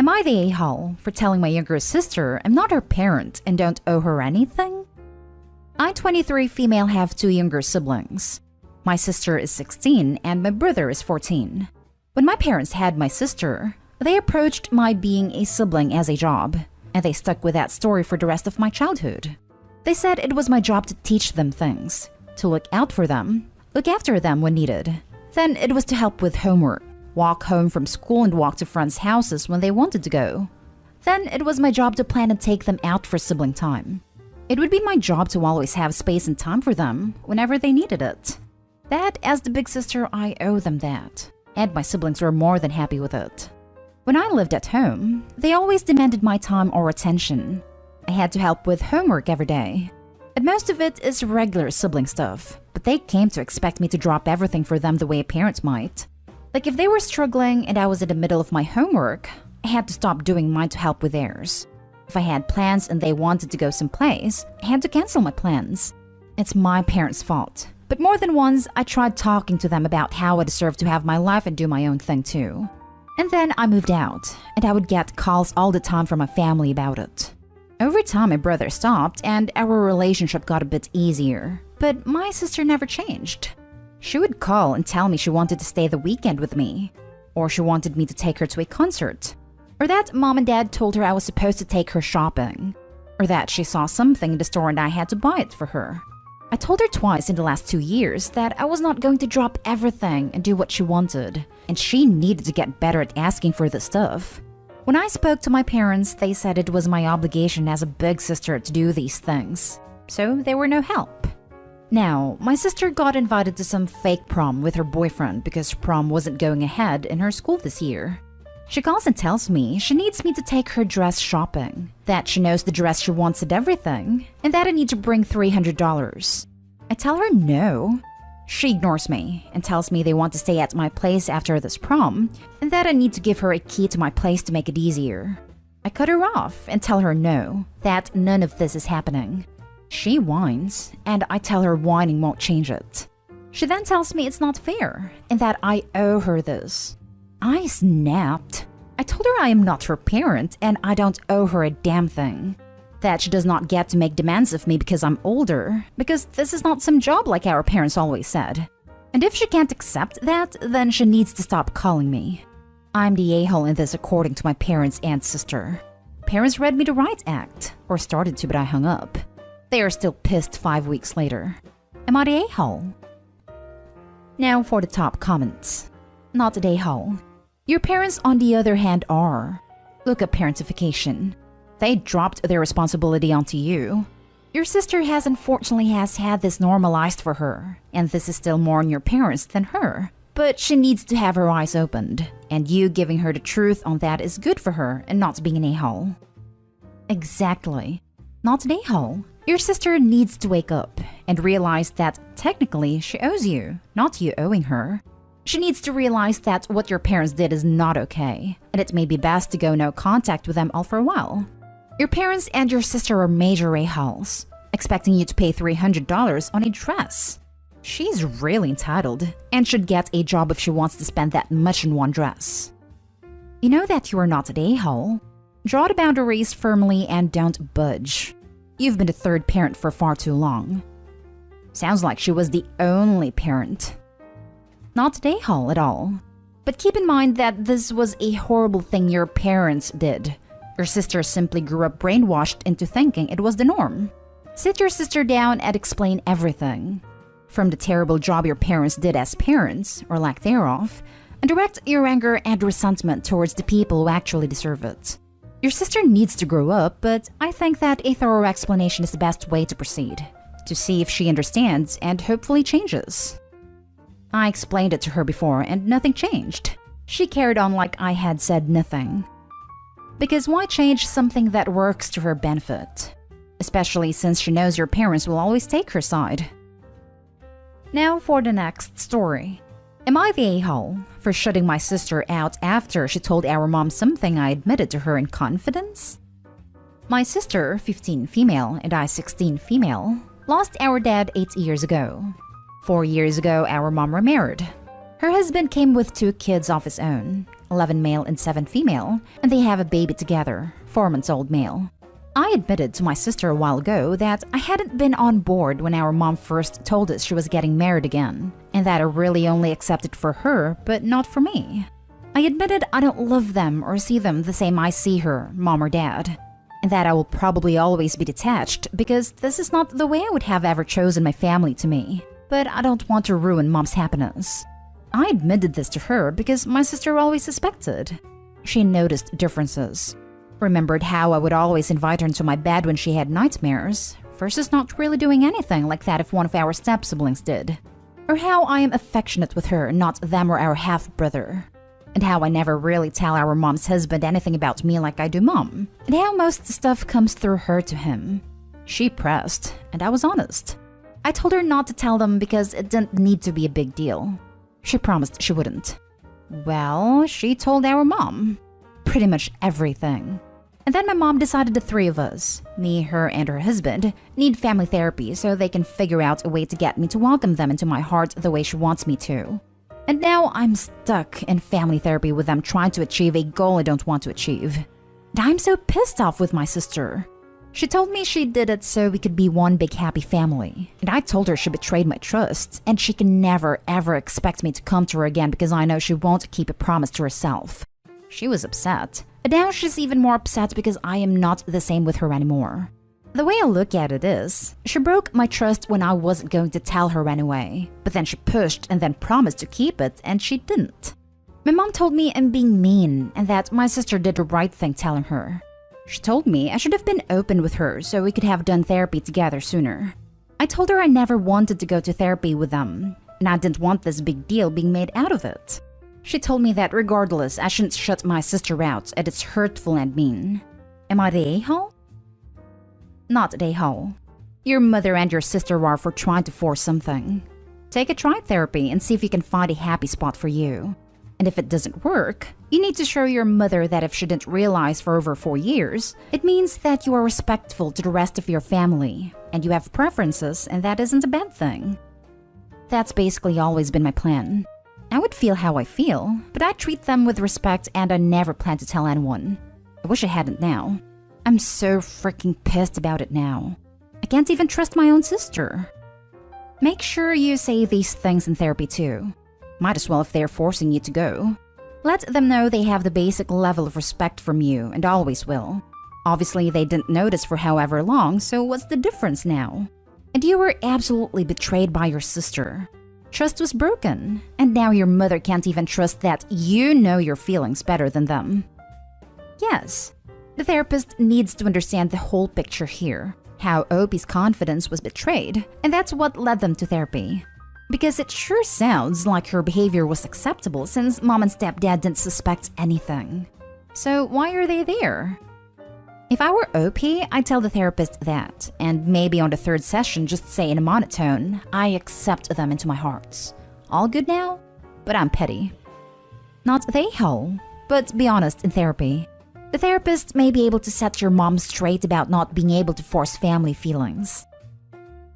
Am I the a-hole for telling my younger sister I'm not her parent and don't owe her anything? I, 23 female, have 2 younger siblings. My sister is 16 and my brother is 14. When my parents had my sister, they approached my being a sibling as a job, and they stuck with that story for the rest of my childhood. They said it was my job to teach them things, to look out for them, look after them when needed. Then it was to help with homework, walk home from school and walk to friends' houses when they wanted to go. Then it was my job to plan and take them out for sibling time. It would be my job to always have space and time for them whenever they needed it. That, as the big sister, I owe them that, and my siblings were more than happy with it. When I lived at home, they always demanded my time or attention. I had to help with homework every day. And most of it is regular sibling stuff, but they came to expect me to drop everything for them the way a parent might. Like if they were struggling and I was in the middle of my homework, I had to stop doing mine to help with theirs. If I had plans and they wanted to go someplace, I had to cancel my plans. It's my parents' fault. But more than once, I tried talking to them about how I deserve to have my life and do my own thing too. And then I moved out, and I would get calls all the time from my family about it. Over time, my brother stopped, and our relationship got a bit easier. But my sister never changed. She would call and tell me she wanted to stay the weekend with me, or she wanted me to take her to a concert, or that mom and dad told her I was supposed to take her shopping, or that she saw something in the store and I had to buy it for her. I told her twice in the last 2 years that I was not going to drop everything and do what she wanted, and she needed to get better at asking for the stuff. When I spoke to my parents, they said it was my obligation as a big sister to do these things, so they were no help. Now, my sister got invited to some fake prom with her boyfriend because prom wasn't going ahead in her school this year. She calls and tells me she needs me to take her dress shopping, that she knows the dress she wants and everything, and that I need to bring $300. I tell her no. She ignores me and tells me they want to stay at my place after this prom, and that I need to give her a key to my place to make it easier. I cut her off and tell her no, that none of this is happening. She whines, and I tell her whining won't change it. She then tells me it's not fair, and that I owe her this. I snapped. I told her I am not her parent and I don't owe her a damn thing. That she does not get to make demands of me because I'm older, because this is not some job like our parents always said. And if she can't accept that, then she needs to stop calling me. I'm the a-hole in this according to my parents and sister. Parents read me the right act, or started to, but I hung up. They are still pissed 5 weeks later. Am I the a-hole? Now for the top comments. Not the a-hole. Your parents, on the other hand, are. Look up parentification. They dropped their responsibility onto you. Your sister unfortunately has had this normalized for her, and this is still more on your parents than her. But she needs to have her eyes opened, and you giving her the truth on that is good for her and not being an a-hole. Exactly. Not an a-hole. Your sister needs to wake up and realize that technically she owes you, not you owing her. She needs to realize that what your parents did is not okay, and it may be best to go no contact with them all for a while. Your parents and your sister are major a-holes, expecting you to pay $300 on a dress. She's really entitled, and should get a job if she wants to spend that much in one dress. You know that you are not an a-hole. Draw the boundaries firmly and don't budge. You've been the third parent for far too long. Sounds like she was the only parent. Not an a-hole at all. But keep in mind that this was a horrible thing your parents did. Your sister simply grew up brainwashed into thinking it was the norm. Sit your sister down and explain everything. From the terrible job your parents did as parents, or lack thereof, and direct your anger and resentment towards the people who actually deserve it. Your sister needs to grow up, but I think that a thorough explanation is the best way to proceed, to see if she understands and hopefully changes. I explained it to her before and nothing changed. She carried on like I had said nothing. Because why change something that works to her benefit? Especially since she knows your parents will always take her side. Now for the next story. Am I the a-hole for shutting my sister out after she told our mom something I admitted to her in confidence? My sister, 15 female, and I, 16 female, lost our dad 8 years ago. 4 years ago, our mom remarried. Her husband came with 2 kids of his own, 11 male and 7 female, and they have a baby together, 4 months old male. I admitted to my sister a while ago that I hadn't been on board when our mom first told us she was getting married again, and that I really only accepted for her, but not for me. I admitted I don't love them or see them the same I see her, mom or dad, and that I will probably always be detached because this is not the way I would have ever chosen my family to me, but I don't want to ruin mom's happiness. I admitted this to her because my sister always suspected. She noticed differences. Remembered how I would always invite her into my bed when she had nightmares, versus not really doing anything like that if one of our step-siblings did. Or how I am affectionate with her, not them or our half-brother. And how I never really tell our mom's husband anything about me like I do mom. And how most stuff comes through her to him. She pressed, and I was honest. I told her not to tell them because it didn't need to be a big deal. She promised she wouldn't. Well, she told our mom. Pretty much everything. And then my mom decided the 3 of us, me, her, and her husband, need family therapy so they can figure out a way to get me to welcome them into my heart the way she wants me to. And now I'm stuck in family therapy with them trying to achieve a goal I don't want to achieve. And I'm so pissed off with my sister. She told me she did it so we could be one big happy family. And I told her she betrayed my trust, and she can never ever expect me to come to her again because I know she won't keep a promise to herself. She was upset. And now she's even more upset because I am not the same with her anymore. The way I look at it is, she broke my trust when I wasn't going to tell her anyway. But then she pushed and then promised to keep it, and she didn't. My mom told me I'm being mean and that my sister did the right thing telling her. She told me I should have been open with her so we could have done therapy together sooner. I told her I never wanted to go to therapy with them, and I didn't want this big deal being made out of it. She told me that regardless, I shouldn't shut my sister out, and it's hurtful and mean. Am I the a-hole? Not the a-hole. Your mother and your sister are for trying to force something. Take a try therapy and see if you can find a happy spot for you. And if it doesn't work, you need to show your mother that if she didn't realize for over 4 years, it means that you are respectful to the rest of your family, and you have preferences, and that isn't a bad thing. That's basically always been my plan. I would feel how I feel, but I treat them with respect and I never plan to tell anyone. I wish I hadn't now. I'm so freaking pissed about it now. I can't even trust my own sister. Make sure you say these things in therapy too. Might as well if they're forcing you to go. Let them know they have the basic level of respect from you and always will. Obviously, they didn't notice for however long, so what's the difference now? And you were absolutely betrayed by your sister. Trust was broken, and now your mother can't even trust that you know your feelings better than them. Yes, the therapist needs to understand the whole picture here, how Opie's confidence was betrayed, and that's what led them to therapy. Because it sure sounds like her behavior was acceptable since mom and stepdad didn't suspect anything. So why are they there? If I were OP, I'd tell the therapist that, and maybe on the 3rd session just say in a monotone, I accept them into my heart. All good now? But I'm petty. Not the a-hole, but be honest in therapy. The therapist may be able to set your mom straight about not being able to force family feelings.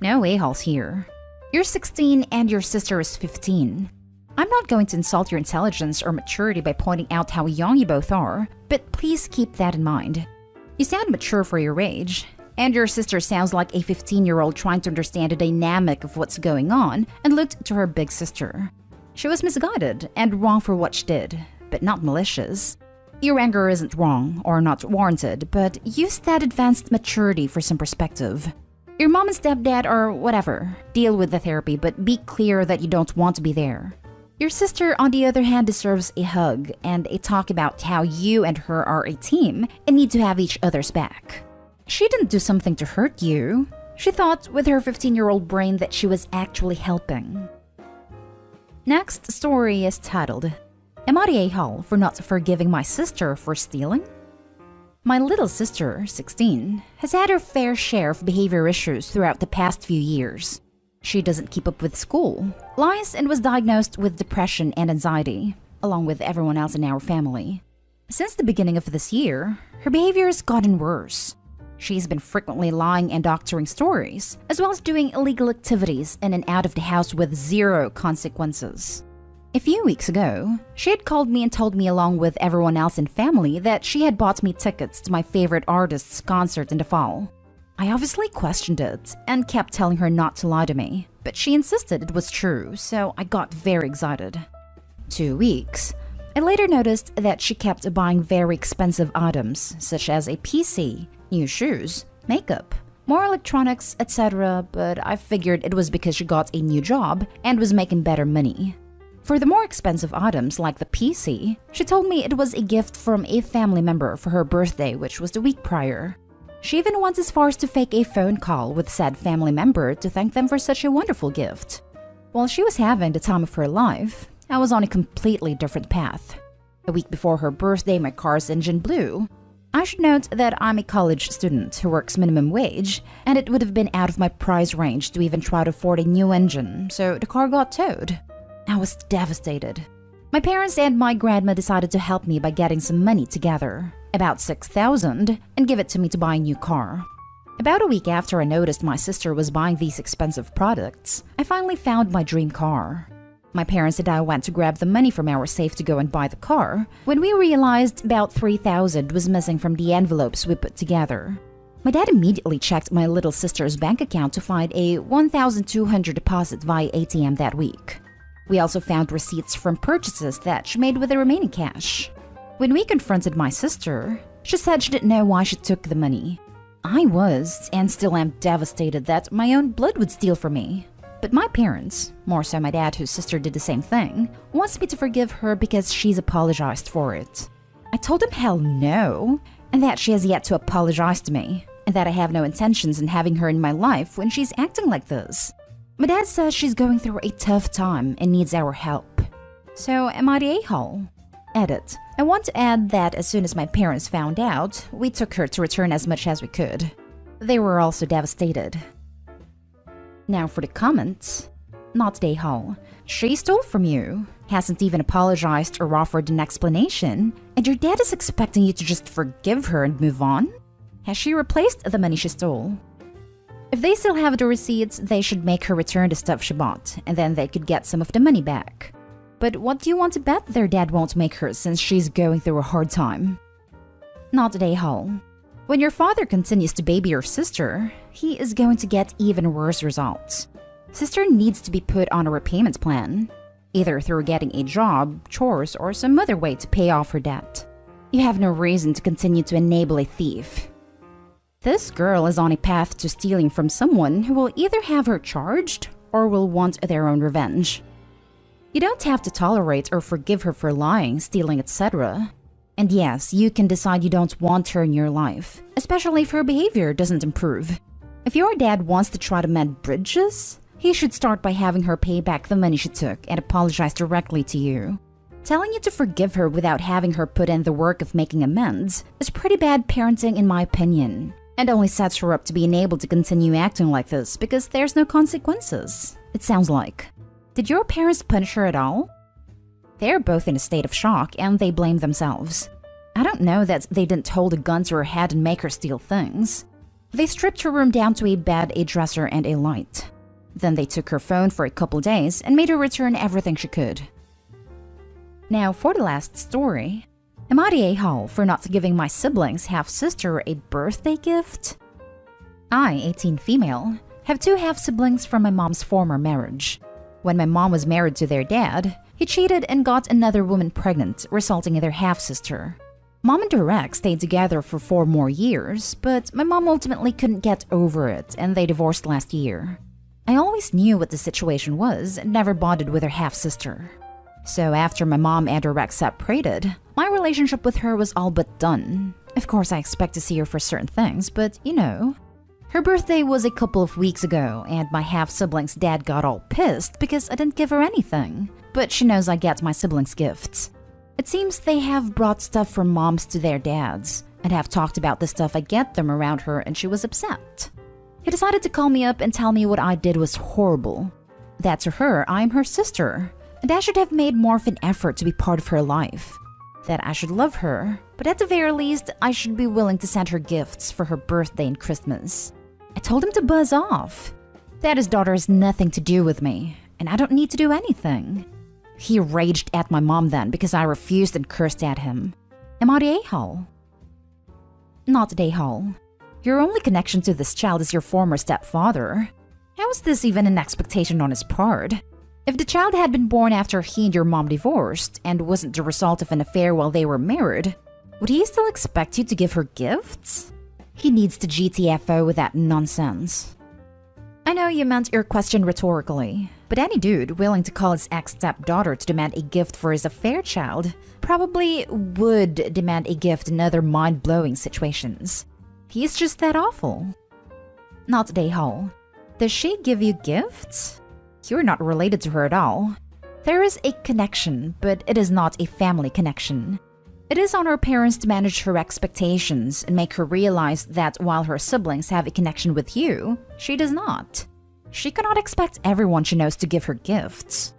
No a-holes here. You're 16 and your sister is 15. I'm not going to insult your intelligence or maturity by pointing out how young you both are, but please keep that in mind. You sound mature for your age, and your sister sounds like a 15-year-old trying to understand the dynamic of what's going on and looked to her big sister. She was misguided and wrong for what she did, but not malicious. Your anger isn't wrong or not warranted, but use that advanced maturity for some perspective. Your mom and stepdad or whatever, deal with the therapy, but be clear that you don't want to be there. Your sister, on the other hand, deserves a hug and a talk about how you and her are a team and need to have each other's back. She didn't do something to hurt you. She thought with her 15-year-old brain that she was actually helping. Next story is titled, Am I the a-hole for not forgiving my sister for stealing? My little sister, 16, has had her fair share of behavior issues throughout the past few years. She doesn't keep up with school, lies, and was diagnosed with depression and anxiety, along with everyone else in our family. Since the beginning of this year, her behavior has gotten worse. She's been frequently lying and doctoring stories, as well as doing illegal activities in and out of the house with zero consequences. A few weeks ago, she had called me and told me along with everyone else in family that she had bought me tickets to my favorite artist's concert in the fall. I obviously questioned it and kept telling her not to lie to me, but she insisted it was true, so I got very excited. 2 weeks. I later noticed that she kept buying very expensive items, such as a PC, new shoes, makeup, more electronics, etc., but I figured it was because she got a new job and was making better money. For the more expensive items like the PC, she told me it was a gift from a family member for her birthday, which was the week prior. She even went as far as to fake a phone call with said family member to thank them for such a wonderful gift. While she was having the time of her life, I was on a completely different path. A week before her birthday, my car's engine blew. I should note that I'm a college student who works minimum wage, and it would have been out of my price range to even try to afford a new engine, so the car got towed. I was devastated. My parents and my grandma decided to help me by getting some money together, about $6,000, and give it to me to buy a new car. About a week after I noticed my sister was buying these expensive products, I finally found my dream car. My parents and I went to grab the money from our safe to go and buy the car, when we realized about $3,000 was missing from the envelopes we put together. My dad immediately checked my little sister's bank account to find a $1,200 deposit via ATM that week. We also found receipts from purchases that she made with the remaining cash. When we confronted my sister, she said she didn't know why she took the money. I was, and still am, devastated that my own blood would steal from me. But my parents, more so my dad whose sister did the same thing, wants me to forgive her because she's apologized for it. I told him hell no, and that she has yet to apologize to me, and that I have no intentions in having her in my life when she's acting like this. My dad says she's going through a tough time and needs our help. So am I the a-hole? Edit. I want to add that as soon as my parents found out, we took her to return as much as we could. They were also devastated. Now for the comments. Not the a-hole. She stole from you, hasn't even apologized or offered an explanation, and your dad is expecting you to just forgive her and move on? Has she replaced the money she stole? If they still have the receipts, they should make her return the stuff she bought, and then they could get some of the money back. But what do you want to bet their dad won't make her since she's going through a hard time? Not the a-hole. When your father continues to baby your sister, he is going to get even worse results. Sister needs to be put on a repayment plan, either through getting a job, chores, or some other way to pay off her debt. You have no reason to continue to enable a thief. This girl is on a path to stealing from someone who will either have her charged or will want their own revenge. You don't have to tolerate or forgive her for lying, stealing, etc. And yes, you can decide you don't want her in your life, especially if her behavior doesn't improve. If your dad wants to try to mend bridges, he should start by having her pay back the money she took and apologize directly to you. Telling you to forgive her without having her put in the work of making amends is pretty bad parenting in my opinion, and only sets her up to being able to continue acting like this because there's no consequences, it sounds like. Did your parents punish her at all? They're both in a state of shock and they blame themselves. I don't know that they didn't hold a gun to her head and make her steal things. They stripped her room down to a bed, a dresser, and a light. Then they took her phone for a couple days and made her return everything she could. Now for the last story. Am I the a-hole for not giving my siblings half-sister a birthday gift? I, 18 female, have 2 half-siblings from my mom's former marriage. When my mom was married to their dad, he cheated and got another woman pregnant, resulting in their half-sister. Mom and her ex stayed together for 4 more years, but my mom ultimately couldn't get over it and they divorced last year. I always knew what the situation was and never bonded with her half-sister. So after my mom and her ex separated, my relationship with her was all but done. Of course I expect to see her for certain things, but you know. Her birthday was a couple of weeks ago and my half-sibling's dad got all pissed because I didn't give her anything. But she knows I get my siblings gifts. It seems they have brought stuff from moms to their dads and have talked about the stuff I get them around her and she was upset. He decided to call me up and tell me what I did was horrible. That to her, I'm her sister, and I should have made more of an effort to be part of her life. That I should love her, but at the very least, I should be willing to send her gifts for her birthday and Christmas. I told him to buzz off. That his daughter has nothing to do with me, and I don't need to do anything. He raged at my mom then because I refused and cursed at him. Am I the a-hole? Not the a-hole. Your only connection to this child is your former stepfather. How is this even an expectation on his part? If the child had been born after he and your mom divorced and wasn't the result of an affair while they were married, would he still expect you to give her gifts? He needs to GTFO with that nonsense. I know you meant your question rhetorically, but any dude willing to call his ex-stepdaughter to demand a gift for his affair child probably would demand a gift in other mind-blowing situations. He's just that awful. Not the a-hole. Does she give you gifts? You're not related to her at all. There is a connection, but it is not a family connection. It is on her parents to manage her expectations and make her realize that while her siblings have a connection with you, she does not. She cannot expect everyone she knows to give her gifts.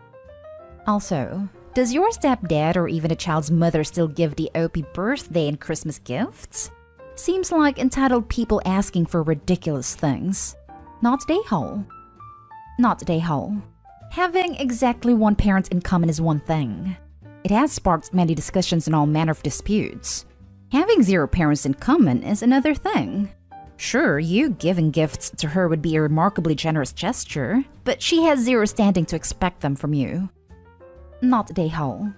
Also, does your stepdad or even a child's mother still give the OP birthday and Christmas gifts? Seems like entitled people asking for ridiculous things. Not the a-hole. Not the a-hole. Having exactly one parent in common is one thing. It has sparked many discussions and all manner of disputes. Having zero parents in common is another thing. Sure, you giving gifts to her would be a remarkably generous gesture, but she has zero standing to expect them from you. Not the a-hole.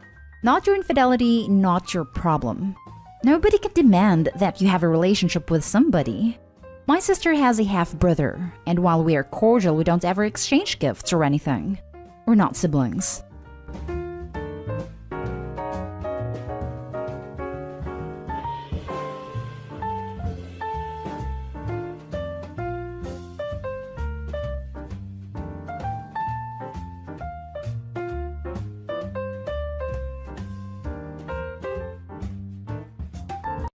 Not your infidelity, not your problem. Nobody can demand that you have a relationship with somebody. My sister has a half-brother, and while we are cordial, we don't ever exchange gifts or anything. We're not siblings.